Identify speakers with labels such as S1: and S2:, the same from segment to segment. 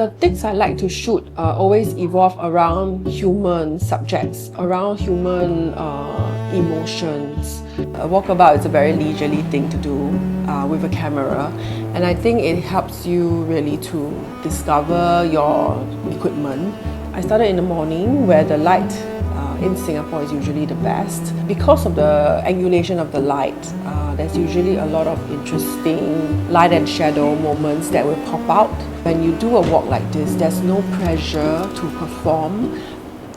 S1: The things I like to shoot always evolve around human subjects, around human emotions. A walkabout is a very leisurely thing to do with a camera, and I think it helps you really to discover your equipment. I started in the morning where the light in Singapore is usually the best. Because of the angulation of the light, there's usually a lot of interesting light and shadow moments that will pop out. When you do a walk like this, there's no pressure to perform.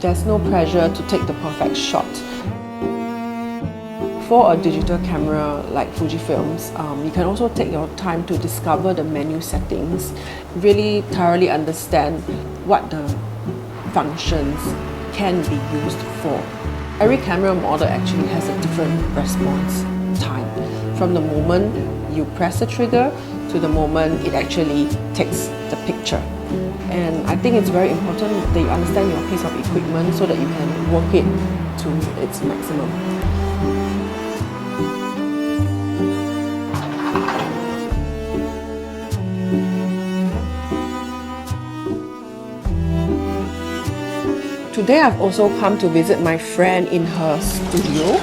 S1: There's no pressure to take the perfect shot. For a digital camera like Fujifilm's, you can also take your time to discover the menu settings, really thoroughly understand what the functions can be used for. Every camera model actually has a different response time. From the moment you press the trigger to the moment it actually takes the picture. And I think it's very important that you understand your piece of equipment so that you can work it to its maximum. Today I've also come to visit my friend in her studio.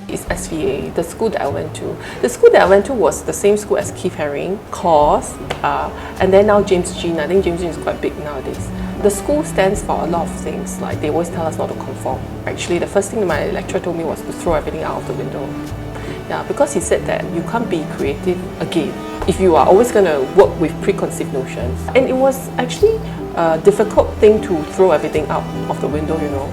S2: It's SVA, the school that I went to. The school that I went to was the same school as Keith Haring, course, and then now James Jean. I think James Jean is quite big nowadays. The school stands for a lot of things, like they always tell us not to conform. Actually, the first thing my lecturer told me was to throw everything out of the window. Yeah, because he said that you can't be creative again if you are always going to work with preconceived notions. And it was actually a difficult thing to throw everything out of the window, you know.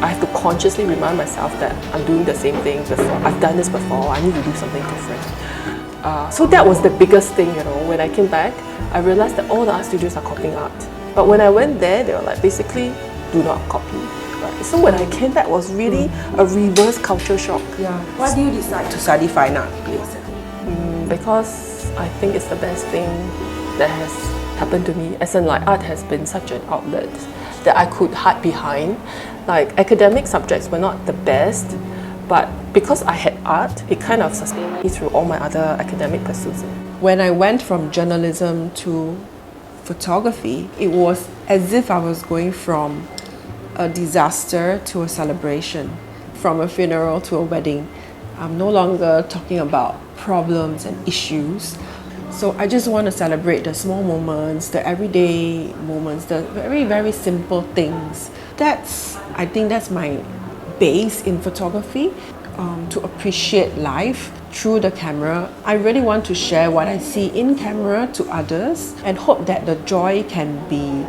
S2: I have to consciously remind myself that I'm doing the same thing before. I've done this before, I need to do something different. So that was the biggest thing, you know. When I came back, I realized that all the art studios are copying art. But when I went there, they were like, basically, do not copy. Right? So when I came back, it was really a reverse culture shock.
S1: Yeah. Why do you decide to study fine art, please?
S2: Because I think it's the best thing that has happened to me. As in, like, art has been such an outlet that I could hide behind. Like, academic subjects were not the best, but because I had art, it kind of sustained me through all my other academic pursuits.
S1: When I went from journalism to photography, it was as if I was going from a disaster to a celebration, from a funeral to a wedding. I'm no longer talking about problems and issues. So I just want to celebrate the small moments, the everyday moments, the very, very simple things. I think that's my base in photography, to appreciate life through the camera. I really want to share what I see in camera to others and hope that the joy can be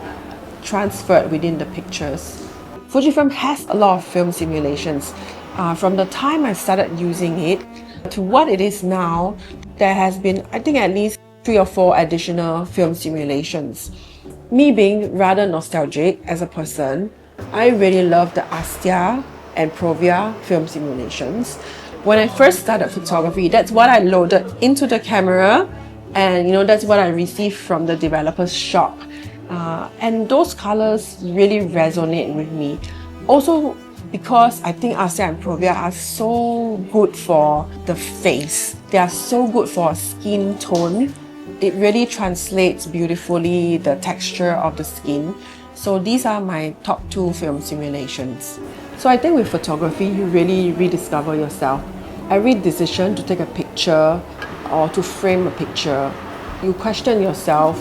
S1: transferred within the pictures. Fujifilm has a lot of film simulations. From the time I started using it to what it is now, there has been, I think, at least 3 or 4 additional film simulations. Me being rather nostalgic as a person, I really love the Astia and Provia film simulations. When I first started photography, that's what I loaded into the camera, and that's what I received from the developer's shop. And those colors really resonate with me. Also, because I think Astia and Provia are so good for the face. They are so good for skin tone. It really translates beautifully the texture of the skin. So these are my top 2 film simulations. So I think with photography, you really rediscover yourself. Every decision to take a picture or to frame a picture, you question yourself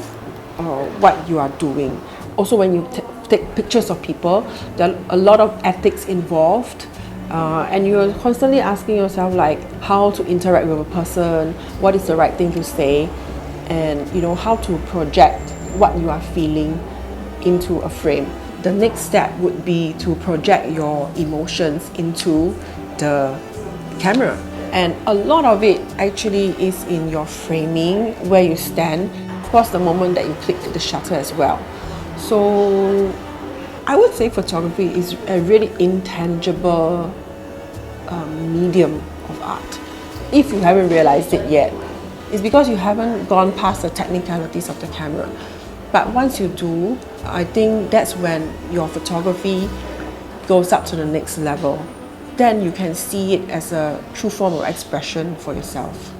S1: what you are doing. Also, when you take pictures of people, there are a lot of ethics involved, and you're constantly asking yourself, like, how to interact with a person, what is the right thing to say, and how to project what you are feeling into a frame. The next step would be to project your emotions into the camera, and a lot of it actually is in your framing, where you stand, of course the moment that you click the shutter as well. So I would say photography is a really intangible medium of art. If you haven't realized it yet, it's because you haven't gone past the technicalities of the camera. But once you do, I think that's when your photography goes up to the next level. Then you can see it as a true form of expression for yourself.